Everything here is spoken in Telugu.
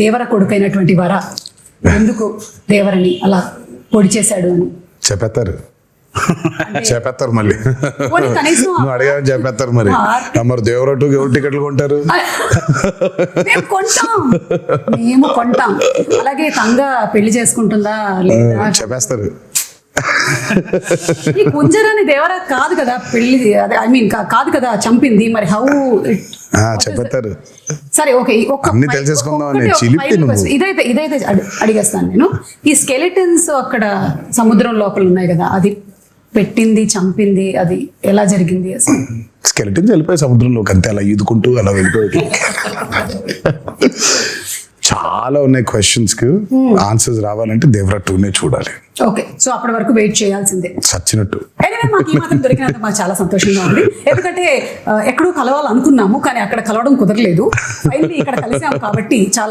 దేవర కొడుకైనటువంటి వర ఎందుకు దేవరని అలా పొడి చేశాడు అని చెప్పేస్తారు మళ్ళీ పోనీ కనీసం నువ్వు అడిగాని చెప్పేస్తారు మరి దేవరటు ఎవరు టికెట్లు కొంటారు మేము కొంటాం అలాగే తంగ పెళ్లి చేసుకుంటుందా లేదా చెప్పేస్తారు. ఈ కుంజరాని దేవర కాదు కదా పెళ్లి, ఐ మీన్ కాదు కదా చంపింది, మరి హౌ చెప్పేస్తారు. సరే ఓకే, అన్ని తెలిసేసుకుందామని చిలిపి నువ్వు. ఇదైతే అడిగేస్తాను నేను. ఈ స్కెలిటన్స్ అక్కడ సముద్రం లోపల ఉన్నాయి కదా, అది పెట్టింది చంపింది అది ఎలా జరిగింది అసలు? స్కెలిటన్స్ వెళ్ళిపోయి సముద్రంలోకి అంతే అలా ఈదుకుంటూ అలా వెళ్ళిపోయి. చాలా ఉన్నాయి క్వశ్చన్స్ కి ఆన్సర్స్ రావాలంటే దేవరా 2నే చూడాలి. ఓకే, సో అప్పటి వరకు వెయిట్ చేయాల్సిందే చచ్చినట్టు. ఎనివే మాకు ఈ మాత్రం దొరికినంత మాకు చాలా సంతోషంగా ఉంది. ఎందుకంటే ఎక్కడో కలవాలనుకున్నాము కానీ అక్కడ కలవడం కుదరలేదు. ఫైనల్లీ ఇక్కడ కలిసాము కాబట్టి చాలా